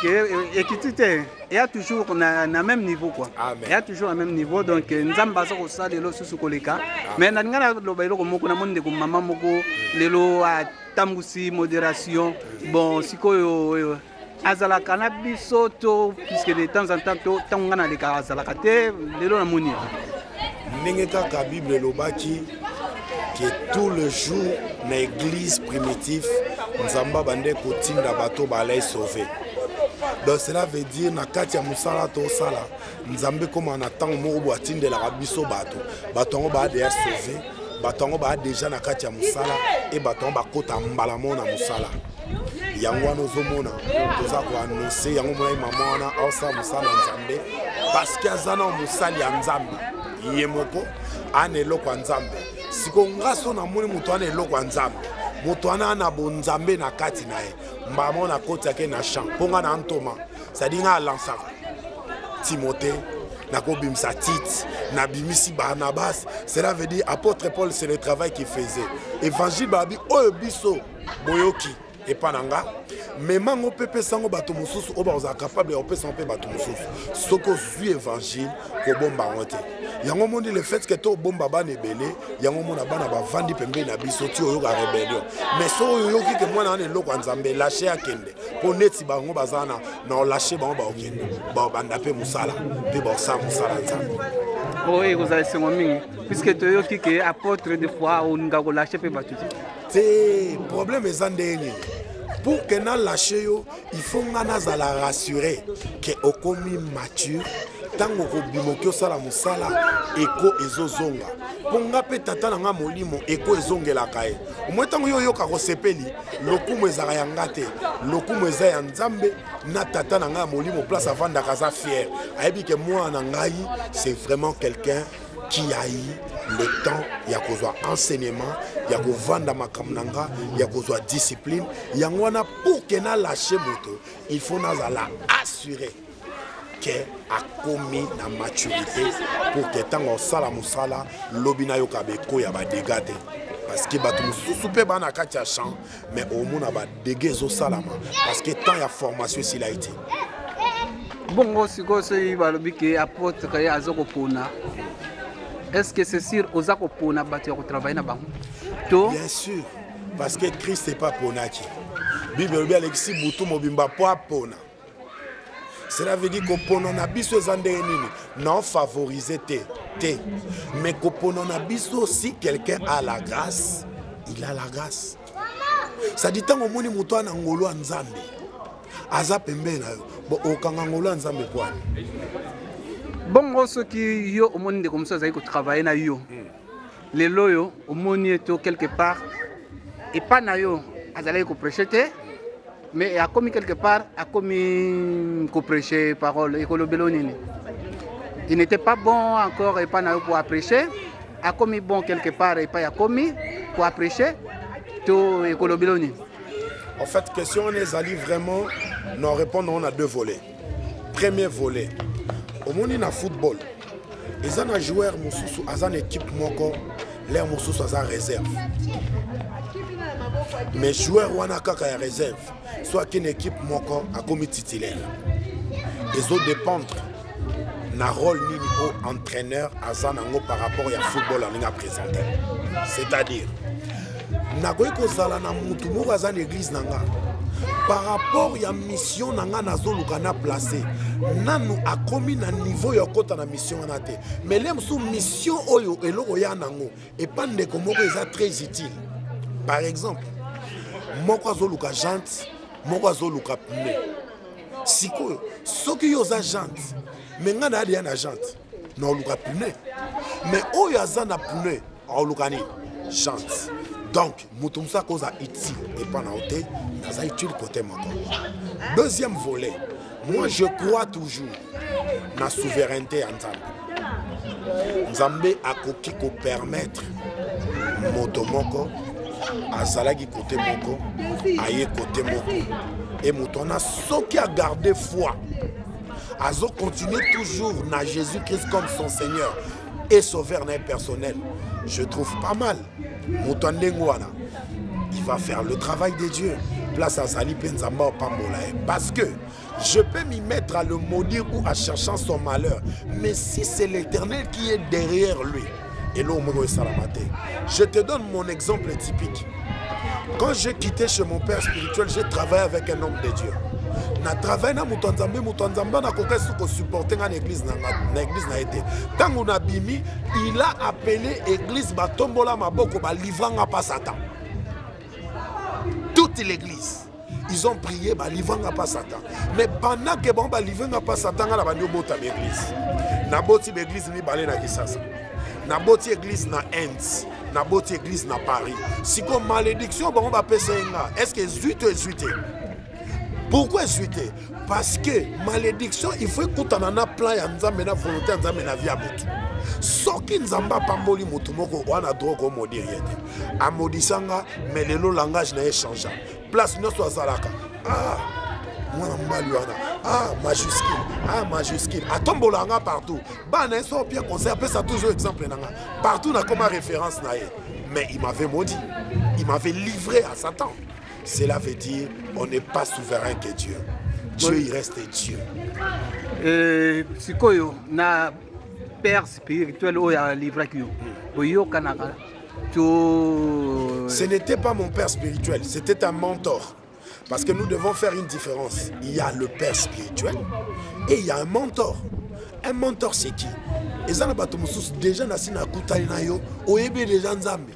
il y a toujours un même niveau quoi. Il y a toujours un même niveau donc nzamba ça ko ça lelo susu koleka mais na ngana lo bayelo ko moko na monde ko mama moko lelo a tambusi modération bon sikoyo azala cannabis to puisque de temps en temps to ngana le ka azala kate lelo na moni ndenge kaka Bible lobaki que tout le jour na église primitive nzamba bande kotinda bato balai sauver. Donc cela veut dire na kati ya musala to sala nzambe comme en attend moko bo atindela biso bato bato ba déjà sauver bato ba déjà na kati ya musala et bato ba kota mbala mona musala yango wana ozomona toza ko annoncer yango mona mama wana osa musala nzambe parce que azana musali ya nzambe yemoko anelo kwa nzambe siko ngaso na moni muto ana eloko ya nzambe muto ana na bonzambe na kati na ye mbama na koti yake na champ ponga na ntoma c'est-à-dire nga lansaka Timothée na kobimisa Tite na bimisi Barnabas. Cela veut dire apôtre Paul, c'est le travail qu'il faisait. Évangile babi oyo biso boyoki et pananga mais mango pepe sango bato mususu oba oza capable de opesa pe bato mususu soko zui évangile ko bomba ngote yango mondi le fait que to bomba bana ebele yango mona bana bavandi pembe na biso ti oyo ga rébellion mais so oyo ki ke mwana na eloko nzambe lâcher akende po neti bango bazana na lâcher bango ba okende ba banda pe musala pe ba sa musala nzambe. Oui, vous avez c'est mingi puisque to yo ki ke apôtre de foi on nga ko lâcher pe bato te problème ezandeni. Pour que nous lâchions, il faut que nous rassurer que nous sommes matures. Tant que nous sommes musala, eko ezozonga. Pour nga pe tata nga molimo eko ezonge la kae. Moi tant que yo ka kosepeli, lokumu ezaka yangate, lokumu eza ya nzambe na tata nga molimo place avant d'akaza fier. Ayebi que moi na ngai, c'est vraiment quelqu'un qui a eu le temps, il y a besoin d'enseignement, il y a besoin de makamnanga, il y a besoin de discipline. Il y a besoin pour que nous lâchions moto, il faut nous assurer qu'elle a commis la maturité pour que tant qu'on sala musala, l'obina yokabeko ya ba dégâts. Parce que bato mususu pe bana katia champ, mais au moins na ba dégâts zo salama parce que tant il y a formation s'il a été. Bon, si c'est balobi que apôtre ya azoko pona. Est-ce que c'est sûr aux akopona bâtir au travail na bango? Bien sûr, parce que Christ n'est pas ponaki. Bible dit Alexis Boutou mobimba pas pona. Cela veut dire que pona na biso zande nini non favoriser te. Mais que pona na biso si quelqu'un a la grâce, il a la grâce. Ça dit tant au moni muto na ngolo nzambe. Aza pembe na yo. Bo okanga ngolo nzambe kwa. Bon, ce qui yo au monde comme ça, ça que travailler na yo. Les loyo au monde est quelque part et pas na yo, azalé ko prêcher mais a commis quelque part a commis ko prêcher parole et ko lo belonini. Il n'était pas bon encore et pas na yo pour prêcher, a commis bon quelque part et pas a commis pour prêcher to et ko lo belonini. En fait, question on est allé vraiment nous répondre on a deux volets. Premier volet au monde na football, ils ont un joueur mususu, ils ont une équipe moko, les mususu ils ont réserve. Mais joueur wana kaka ya réserve, soit qu'une équipe moko a comme titulaire. Ils ont dépendre na rôle ni au entraîneur azanango par rapport au football en ligne présenté. C'est-à-dire, na goy ko zala na mutu moko azan église nanga. Par rapport à la mission nanga nazoluka na placé nanu akomi na niveau ya kota na mission anate mais lem sous mission oyo eloko ya nango et pas ndeko moko eza très utile. Par exemple moko azoluka jante moko azoluka pneu sikoyo soki yo za jante mais nga na ya na jante na oluka pneu mais oyo aza na pneu oluka ni jante. Donc, Moutoumsa cause utile et pas naoté, ça utile côté encore. Deuxième volet, moi je crois toujours dans la souveraineté en Zambie. Zambie a koki ko permettre Motomoko à Salagi côté Moko, aye côté Moko. Et Moutona, ceux qui a gardé foi, Azo continue toujours dans Jésus-Christ comme son Seigneur et sauveur personnel. Je trouve pas mal. Il va faire le travail de Dieu. Place à Sali Penzamba au Pambola. Parce que je peux m'y mettre à le maudire ou à chercher son malheur. Mais si c'est l'Éternel qui est derrière lui, et là, je te donne mon exemple typique. Quand j'ai quitté chez mon père spirituel, j'ai travaillé avec un homme de Dieu. Na travail na mutanzambe na kokesi ko supporter na église na été. Tant on a bimi, il a appelé église batombola maboko ba livranga pas Satan. Toute l'église, ils ont prié ba livranga pas Satan. Mais pendant que bon ba livranga pas Satan na ba bota l'église. Na boti l'église ni balé na Kisasa. Na boti église na Ends, na boti église na Paris. Si comme malédiction bon ba pesa nga, est-ce que zuite. Pourquoi suite? Parce que malédiction, il faut écouter un plan et une volonté et une vie à mutu. Ce qui nous a pas moli mutu moko, on a droit à maudire. À maudissanga, mais le langage n'a changé. Place nous soit salaka. Ah, moi mbaluana. Ah, majuscule. À tombolanga partout. Bah, n'a pas bien conseil. Après ça toujours exemple nanga. Partout n'a comme référence naé. Mais il m'avait maudit. Il m'avait livré à Satan. Cela veut dire on n'est pas souverain que Dieu. Dieu, il reste Dieu. Sikoyo, na père spirituel ou ya livre qui yo kanaka. Ce n'était pas mon père spirituel, c'était un mentor. Parce que nous devons faire une différence. Il y a le père spirituel et il y a un mentor. Un mentor, c'est qui? Déjà, na kutali na yo, oyebe déjà nzambe.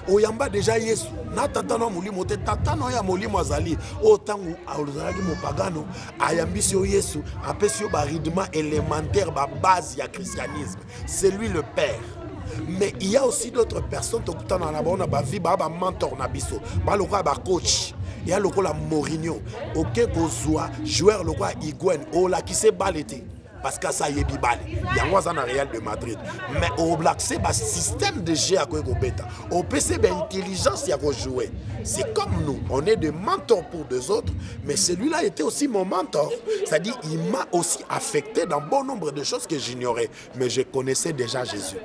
Oyamba déjà Yesu na tata na molimo te tata no ya molimo azali otangu aulozalaki mopagano ayambisi yo Yesu apesi yo ba rythme élémentaire ba base ya christianisme. C'est lui le père. Mais il y a aussi d'autres personnes qui sont dans la bonne vie, ba mentor na biso, ba lokwa ba coach. Il y a lokola Mourinho, OK kozwa joueur lokwa Higuaín o la qui se balete. Parce que ça y est bibal. Il y a un Real de Madrid. Mais au Black, c'est un système de jeu à quoi bêta. Au PC, c'est intelligence à quoi jouer. C'est comme nous. On est des mentors pour deux autres. Mais celui-là était aussi mon mentor. C'est-à-dire, il m'a aussi affecté dans bon nombre de choses que j'ignorais. Mais je connaissais déjà Jésus.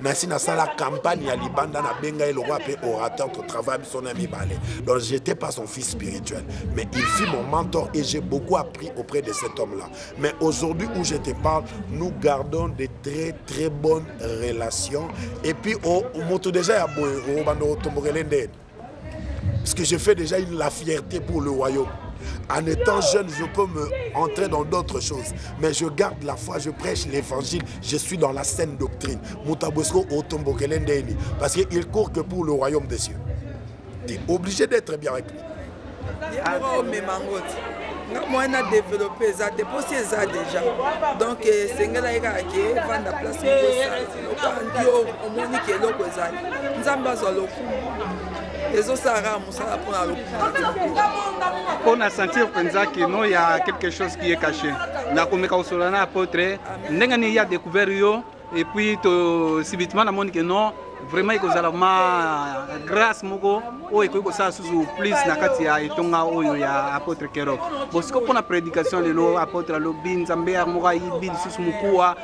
Nansi na la campagne à Libanda na benga et le roi orateur pour travailler son ami balé. Donc j'étais pas son fils spirituel. Mais il fut mon mentor et j'ai beaucoup appris auprès de cet homme-là. Mais aujourd'hui où je te parle, nous gardons de très très bonnes relations. Et puis au moto déjà parce que je fais déjà la fierté pour le royaume. En étant jeune, je peux me entrer dans d'autres choses. Mais je garde la foi, je prêche l'évangile, je suis dans la saine doctrine. Parce qu'il court que pour le royaume des cieux. Tu es obligé d'être bien avec lui. Moi, on a développé ça, déposé ça déjà. Donc, c'est un gars qui va dans la place de on a senti qu'il y a quelque chose qui est caché. On a apôtre, il a découvert et puis subitement on a que non. Vraiment, il y a grâce moko o eko ça sous plus na kati ya itonga oyo ya apôtre Kero. Parce que pour la prédication le apôtre lobi nzambe amoka ibi sous mukua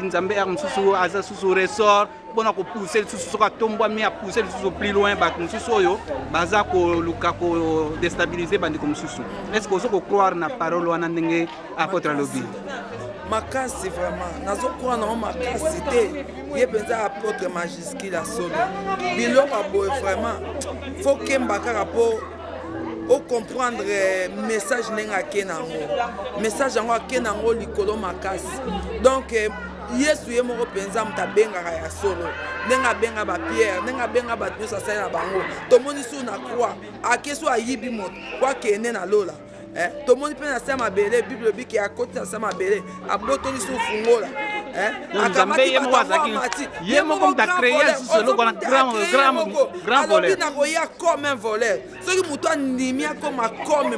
nzambe sous aza sous ressort bona ko pousser sous ka tomba mi a pousser sous plus loin ba sous oyo baza ko luka ko déstabiliser bandi comme sous. Est-ce que vous croire na parole wana ndenge apôtre lobi? Makasi vraiment, nazo croire na makasi te. Ye penza apôtre majuscule solo. Biloko boy vraiment. Faut que mbaka po o comprendre message nenga kenango. Message ngo kenango likolo makasi. Donc Yesu ye moko penza mtabenga ya solo. Nenga benga ba Pierre, nenga benga ba Dieu ça na bango. Tomoni su na croix, akeso ayibi moto, kwa kene na lola. Tout le monde peut faire ma belle, Bible qui à côté de sa belle, à botoni sous fungola. Il y a grand voleur. Comme un voleur. Ce qui m'a dit, comme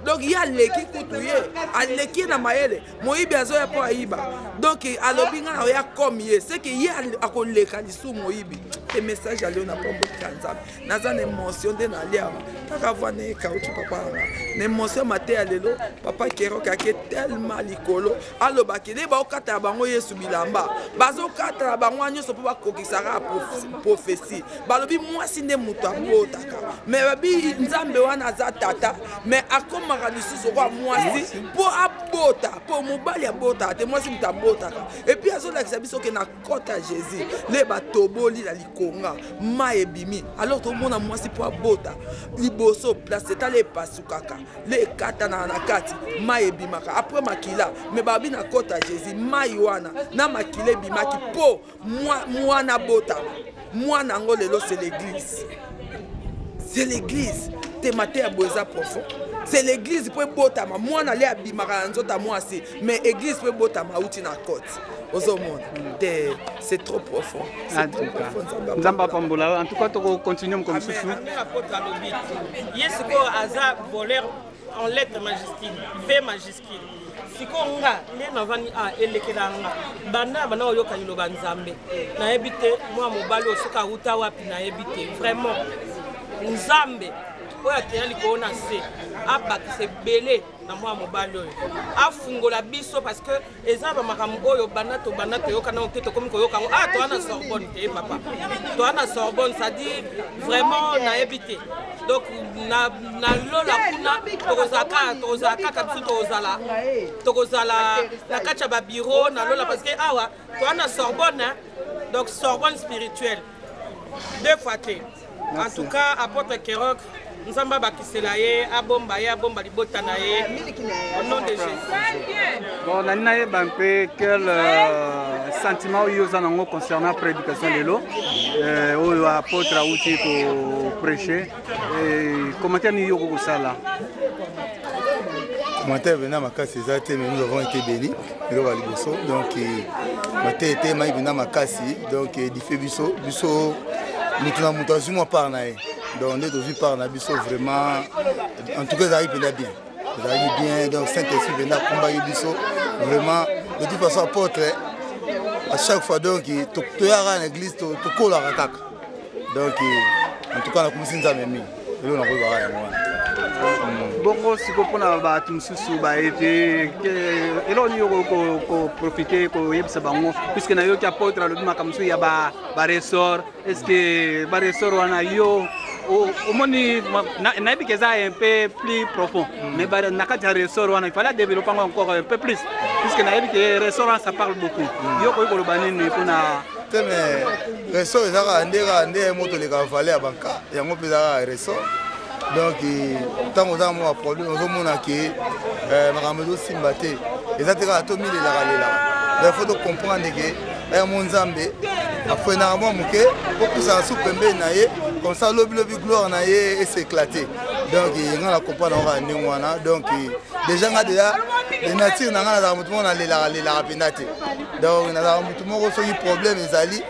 donc il y a l'équipe qui est l'équipe na maele moibi azoya po aiba donc alobinga na ya comme c'est que il y a akoleka lisu moibi et message alio na pombo kanza naza na émotion de na lia kaka vane kauchi papa na émotion maté alelo papa Kero kake tellement likolo aloba kide ba okata bango Yesu bilamba bazo kata bango nyoso po ba kokisaka prophétie balobi moi sinde muto abotaka mais babi nzambe wana za tata mais akomaka lisusu kwa mwasi po abota po mobali abota te mwasi muta bota et puis azolakisa biso ke na kota Jésus le batoboli la likonga ma ebimi alors to mona mwasi po abota liboso place tale pasukaka le kata na kati ma ebimaka après makila mais babi na kota Jésus ma yoana na makile bimaki po mwana bota mwana ngo lelo c'est l'église. C'est l'église. Thématé à Boza profond. C'est l'église pour botama. Moi n'allais à Bimaranzota moi aussi. Mais l'église pour botama outi na côte. Aux monde. C'est trop profond. En tout cas. Nzamba Pambola. En tout cas, tu continues comme ça. Yes, Aza voleur en lettres majuscules, V majuscule. Siko nga le navani a elekela nga bana bana oyoka liloba nzambe na ebite moi mobali osoka uta wapi na ebite vraiment nzambe oyo ateyali koona se abakise belé na moi mobali oyo afungola biso parce que eza ba makambo oyo bana to yoka na oteto komi koyoka ah to ana Sorbonne te papa to ana Sorbonne ça dit vraiment na ebite donc na lola kuna tozaka biso tozala na kacha ba bureau na lola parce que awa to ana Sorbonne donc Sorbonne spirituelle deux fois te en tout cas apôtre Kerok Nzamba bakisela ye abomba libota na ye au nom de Jésus. Bon, nana ye bampe quel sentiment yo zanango concernant la prédication de l'eau au apôtre outi pour prêcher et commentaire ni yo ko sala. Commentaire venant ma casse mais nous avons été bénis donc matin était mai venant ma casse donc diffé biso nous tuna mutazu moi par nae donc les deux par na biso vraiment en tout cas ça arrive bien donc Saint-Esprit venant combattre biso vraiment de toute façon apôtre à chaque fois donc to yara en église to kola rakaka donc en tout cas na commencé nzambe mi lelo na koba ya moi bongo siko pona ba tumsusu ba ete elo ni ko profiter ko yebisa bango puisque na yo ki apôtre le makamsu ya ba ressort est-ce que ba ressort wana yo au moni na bikeza un peu plus profond mais ba na ka ressort wana il fallait développer encore un peu plus puisque na bikeza ressort ça parle beaucoup yo ko lo banini pona mais ressort ezaka ndeka moto le ka valer banka yango peza ressort donc tant que ça moi problème on a que makamelo simbate ezateka to mille la il faut comprendre que mon nzambe après na moi muke pour que ça soupe mbe na ye comme ça lobi gloire na ye et s'éclater donc il la comprendre on va wana donc déjà nga déjà les nature na nga na mutu na la rapinate donc na mutu mo so yi problème ezali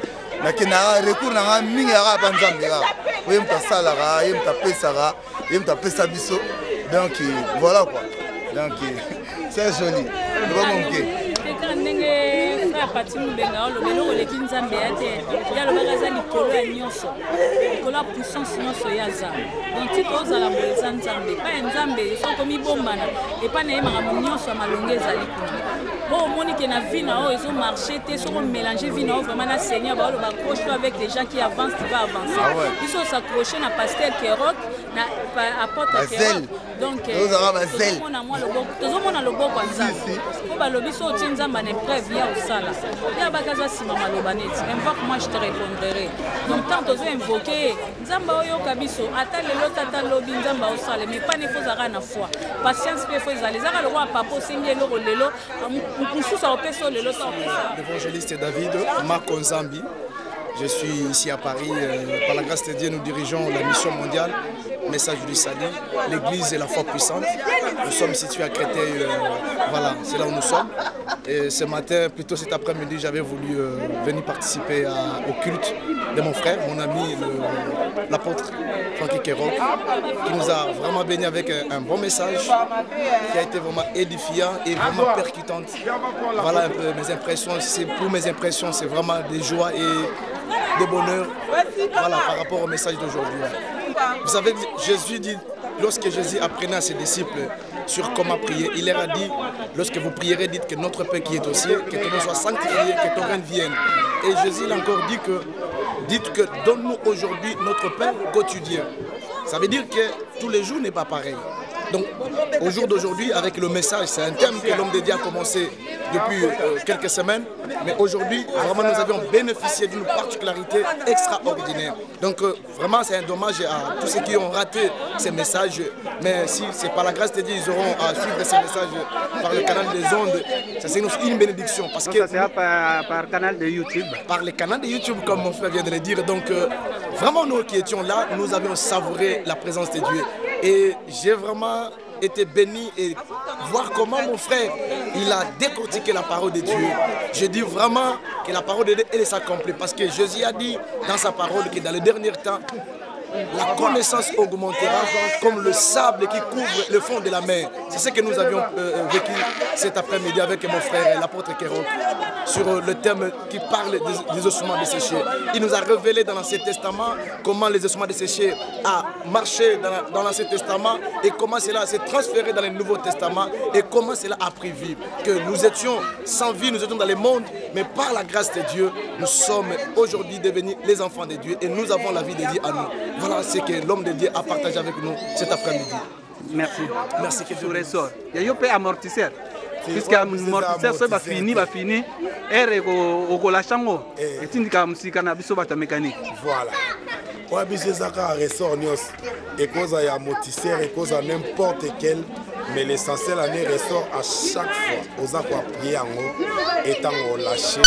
na kenara recours na nga mingi ya pa nzambe ga oui mta salara yem ta pesara yem ta pesa biso donc voilà quoi donc c'est joli le bon monke ndenge frère Pati Mubenga olobelo oleki nzambe ya te ya lobaka za likolo ya nyonso likolo ya puissance nyonso ya za donc tiko ozala boeza nzambe pa ya nzambe soko mibombana epa na ye makambo nyonso ya malonge ezali kuna o omoni ke na vie na oyo ezomarche te soko mélanger vie na oyo vraiment na Seigneur baoloba accroche-toi avec des gens qui avancent tu vas avancer biso s'accrocher na pasteur Kerok na apôtre Kerok donc tozomona loboko ya nzambe po balobi so otie nzambe na épreuve ya osala ya bakaza nsima maloba neti invoque moi je te répondrai donc tant tozo-invoke nzambe oyoka biso ata lelo tata lobi nzambe osala mais pas nefo ozalaka na foi patience mpe fo ezala ezaka lokwa papa osengi eloko lelo mosusu aopesa lelo ta opesa. L'évangéliste David Marco Nzambi. Je suis ici à Paris. Par la grâce de Dieu, nous dirigeons la mission mondiale, Message du Salut, l'Église et la foi puissante. Nous sommes situés à Créteil, voilà, c'est là où nous sommes. Et ce matin, plutôt cet après-midi, j'avais voulu venir participer au culte de mon frère, mon ami, l'apôtre Francky Kerok, qui nous a vraiment béni avec un bon message, qui a été vraiment édifiant et vraiment percutante. Voilà un peu mes impressions. Pour mes impressions, c'est vraiment des joies et de bonheur, voilà, par rapport au message d'aujourd'hui. Vous savez, Jésus dit, lorsque Jésus apprenait à ses disciples sur comment prier, il leur a dit, lorsque vous prierez, dites que notre Père qui est au ciel, que ton nom soit sanctifié, que ton règne vienne. Et Jésus a encore dit que, dites que donne-nous aujourd'hui notre pain quotidien. Ça veut dire que tous les jours n'est pas pareil. Donc au jour d'aujourd'hui, avec le message, c'est un thème que l'homme de Dieu a commencé depuis quelques semaines, mais aujourd'hui, vraiment nous avions bénéficié d'une particularité extraordinaire. Donc vraiment c'est un dommage à tous ceux qui ont raté ces messages, mais si c'est par la grâce de Dieu, ils auront à suivre ces messages par le canal des ondes. Ça c'est une bénédiction. Parce que ça sera par canal de YouTube. Par le canal de YouTube, comme mon frère vient de le dire. Donc vraiment nous qui étions là, nous avions savouré la présence de Dieu. Et j'ai vraiment été béni et voir comment mon frère, il a décortiqué la parole de Dieu. Je dis vraiment que la parole de Dieu, elle s'accomplit. Parce que Jésus a dit dans sa parole que dans les derniers temps, la connaissance augmentera comme le sable qui couvre le fond de la mer. C'est ce que nous avions vécu cet après-midi avec mon frère, l'apôtre Kérok, sur le thème qui parle des ossements desséchés. Il nous a révélé dans l'Ancien Testament comment les ossements desséchés ont marché dans l'Ancien Testament et comment cela s'est transféré dans le Nouveau Testament et comment cela a pris vie. Que nous étions sans vie, nous étions dans le monde, mais par la grâce de Dieu, nous sommes aujourd'hui devenus les enfants de Dieu et nous avons la vie de Dieu à nous. Voilà ce que l'homme de Dieu a partagé avec nous cet après-midi. Merci. Merci que Dieu ressort. Il y a un amortisseur. Puisque amortisseur ça va finir et au la chambre et tindika musika na biso bata mécanique. Voilà. Ouais, biso ça ka ressort nyos et cause ya amortisseur et cause n'importe quel, mais l'essentiel en ressort à chaque fois aux quoi prier en haut étant lâché.